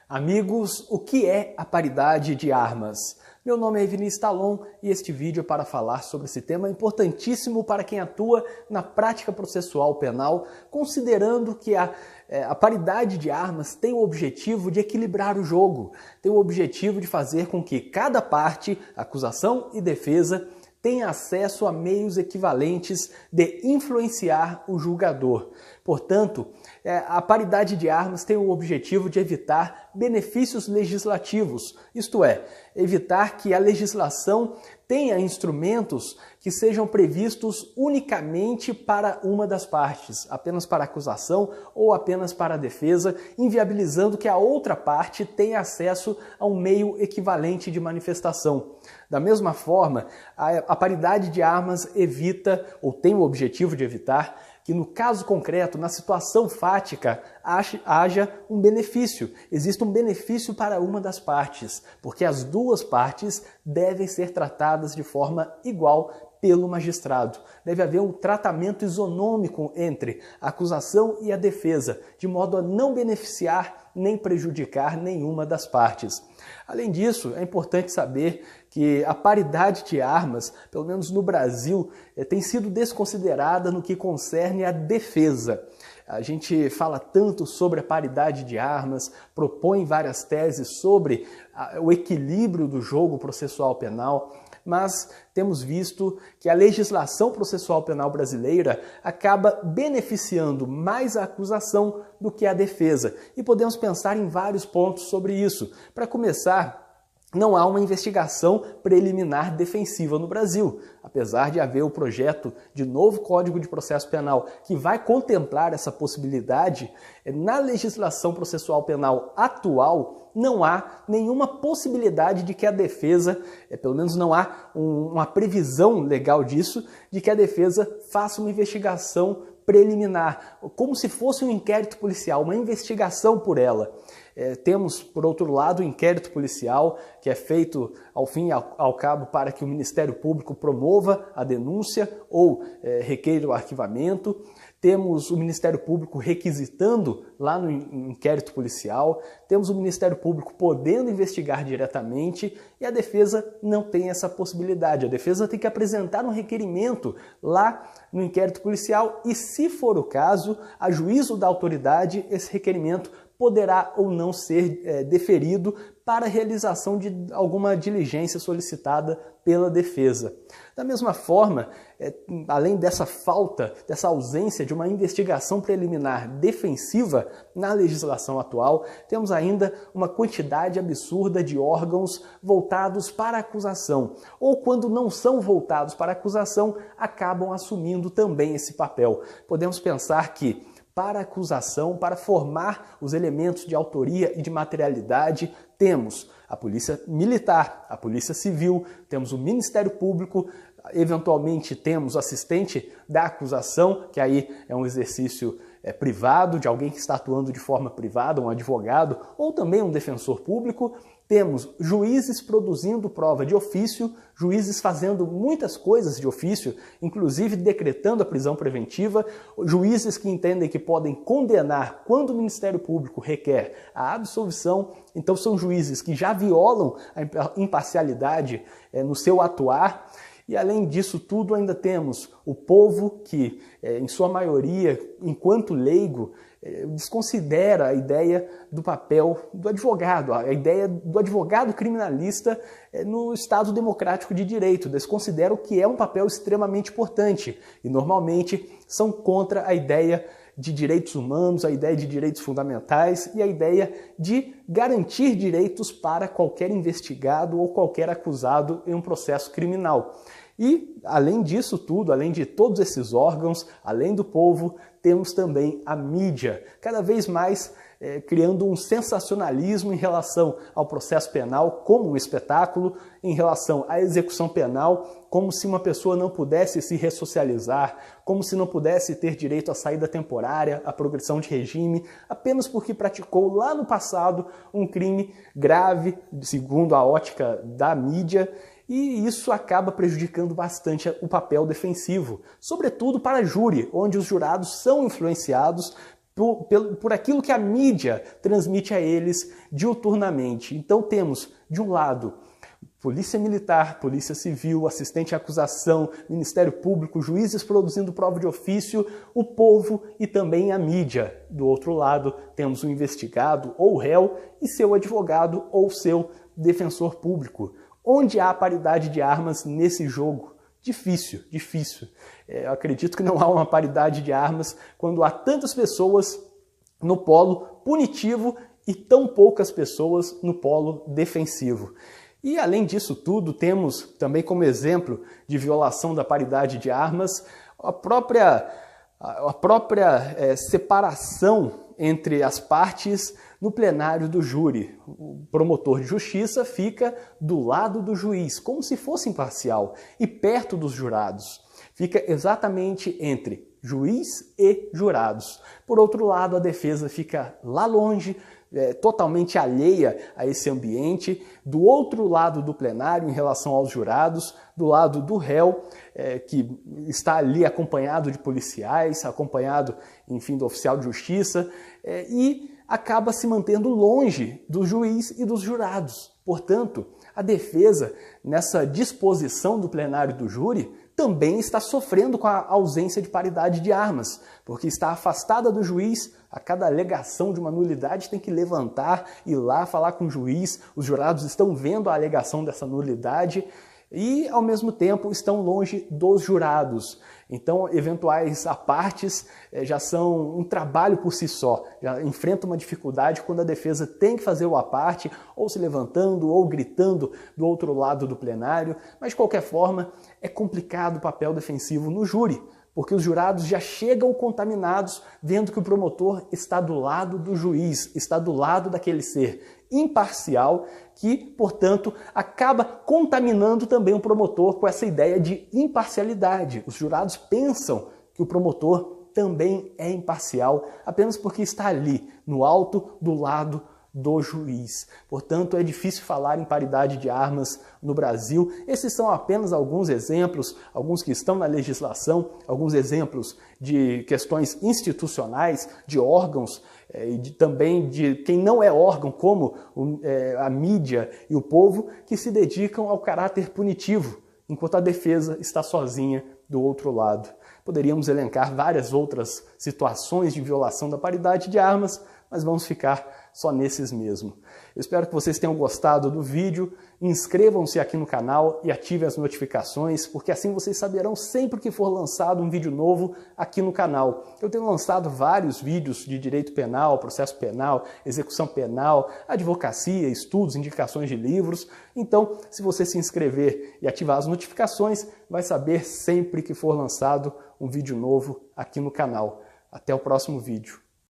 Amigos, o que é a paridade de armas? Meu nome é Vinícius Talon e este vídeo é para falar sobre esse tema importantíssimo para quem atua na prática processual penal, considerando que a paridade de armas tem o objetivo de equilibrar o jogo, tem o objetivo de fazer com que cada parte, acusação e defesa, tenha acesso a meios equivalentes de influenciar o julgador. Portanto, a paridade de armas tem o objetivo de evitar benefícios legislativos, isto é, evitar que a legislação tenha instrumentos que sejam previstos unicamente para uma das partes, apenas para a acusação ou apenas para a defesa, inviabilizando que a outra parte tenha acesso a um meio equivalente de manifestação. Da mesma forma, a paridade de armas evita, ou tem o objetivo de evitar, que no caso concreto, na situação fática, haja um benefício. Existe um benefício para uma das partes, porque as duas partes devem ser tratadas de forma igual pelo magistrado. Deve haver um tratamento isonômico entre a acusação e a defesa, de modo a não beneficiar nem prejudicar nenhuma das partes. Além disso, é importante saber que a paridade de armas, pelo menos no Brasil, tem sido desconsiderada no que concerne à defesa. A gente fala tanto sobre a paridade de armas, propõe várias teses sobre o equilíbrio do jogo processual penal, mas temos visto que a legislação processual penal brasileira acaba beneficiando mais a acusação do que a defesa. E podemos pensar em vários pontos sobre isso. Para começar, não há uma investigação preliminar defensiva no Brasil. Apesar de haver o projeto de novo Código de Processo Penal que vai contemplar essa possibilidade, na legislação processual penal atual não há nenhuma possibilidade de que a defesa, pelo menos não há uma previsão legal disso, de que a defesa faça uma investigação preliminar, como se fosse um inquérito policial, uma investigação por ela. Temos, por outro lado, o inquérito policial, que é feito ao fim e ao cabo para que o Ministério Público promova a denúncia ou requeira o arquivamento. Temos o Ministério Público requisitando lá no inquérito policial, temos o Ministério Público podendo investigar diretamente e a defesa não tem essa possibilidade. A defesa tem que apresentar um requerimento lá no inquérito policial e, se for o caso, a juízo da autoridade, esse requerimento poderá ou não ser deferido para a realização de alguma diligência solicitada pela defesa. Da mesma forma, além dessa falta, dessa ausência de uma investigação preliminar defensiva na legislação atual, temos ainda uma quantidade absurda de órgãos voltados para a acusação, ou quando não são voltados para a acusação, acabam assumindo também esse papel. Podemos pensar que para a acusação, para formar os elementos de autoria e de materialidade, temos a Polícia Militar, a Polícia Civil, temos o Ministério Público, eventualmente temos o assistente da acusação, que aí é um exercício privado, de alguém que está atuando de forma privada, um advogado, ou também um defensor público. Temos juízes produzindo prova de ofício, juízes fazendo muitas coisas de ofício, inclusive decretando a prisão preventiva, juízes que entendem que podem condenar quando o Ministério Público requer a absolvição. Então são juízes que já violam a imparcialidade no seu atuar. E além disso tudo, ainda temos o povo que, em sua maioria, enquanto leigo, desconsidera a ideia do papel do advogado, a ideia do advogado criminalista no Estado democrático de direito, desconsidera o que é um papel extremamente importante e normalmente são contra a ideia de direitos humanos, a ideia de direitos fundamentais e a ideia de garantir direitos para qualquer investigado ou qualquer acusado em um processo criminal. E, além disso tudo, além de todos esses órgãos, além do povo, temos também a mídia, cada vez mais criando um sensacionalismo em relação ao processo penal como um espetáculo, em relação à execução penal, como se uma pessoa não pudesse se ressocializar, como se não pudesse ter direito à saída temporária, à progressão de regime, apenas porque praticou lá no passado um crime grave, segundo a ótica da mídia, e isso acaba prejudicando bastante o papel defensivo, sobretudo para júri, onde os jurados são influenciados por aquilo que a mídia transmite a eles diuturnamente. Então temos, de um lado, Polícia Militar, Polícia Civil, assistente à acusação, Ministério Público, juízes produzindo prova de ofício, o povo e também a mídia. Do outro lado, temos o investigado ou o réu e seu advogado ou seu defensor público. Onde há paridade de armas nesse jogo? Difícil, difícil. Eu acredito que não há uma paridade de armas quando há tantas pessoas no polo punitivo e tão poucas pessoas no polo defensivo. E além disso tudo, temos também como exemplo de violação da paridade de armas a própria separação entre as partes no plenário do júri. O promotor de justiça fica do lado do juiz, como se fosse imparcial, e perto dos jurados. Fica exatamente entre juiz e jurados. Por outro lado, a defesa fica lá longe, totalmente alheia a esse ambiente, do outro lado do plenário em relação aos jurados, do lado do réu, que está ali acompanhado de policiais, acompanhado, enfim, do oficial de justiça, e acaba se mantendo longe do juiz e dos jurados. Portanto, a defesa, nessa disposição do plenário do júri, também está sofrendo com a ausência de paridade de armas, porque está afastada do juiz. A cada alegação de uma nulidade tem que levantar, ir lá falar com o juiz, os jurados estão vendo a alegação dessa nulidade e, ao mesmo tempo, estão longe dos jurados. Então, eventuais apartes já são um trabalho por si só, já enfrenta uma dificuldade quando a defesa tem que fazer o aparte, ou se levantando, ou gritando do outro lado do plenário, mas de qualquer forma é complicado o papel defensivo no júri, porque os jurados já chegam contaminados vendo que o promotor está do lado do juiz, está do lado daquele ser imparcial que, portanto, acaba contaminando também o promotor com essa ideia de imparcialidade. Os jurados pensam que o promotor também é imparcial apenas porque está ali, no alto do lado do juiz. Portanto, é difícil falar em paridade de armas no Brasil. Esses são apenas alguns exemplos, alguns que estão na legislação, alguns exemplos de questões institucionais, de órgãos, e também de quem não é órgão, como a mídia e o povo, que se dedicam ao caráter punitivo, enquanto a defesa está sozinha do outro lado. Poderíamos elencar várias outras situações de violação da paridade de armas, mas vamos ficar só nesses mesmo. Eu espero que vocês tenham gostado do vídeo, inscrevam-se aqui no canal e ativem as notificações, porque assim vocês saberão sempre que for lançado um vídeo novo aqui no canal. Eu tenho lançado vários vídeos de direito penal, processo penal, execução penal, advocacia, estudos, indicações de livros. Então, se você se inscrever e ativar as notificações, vai saber sempre que for lançado um vídeo novo aqui no canal. Até o próximo vídeo.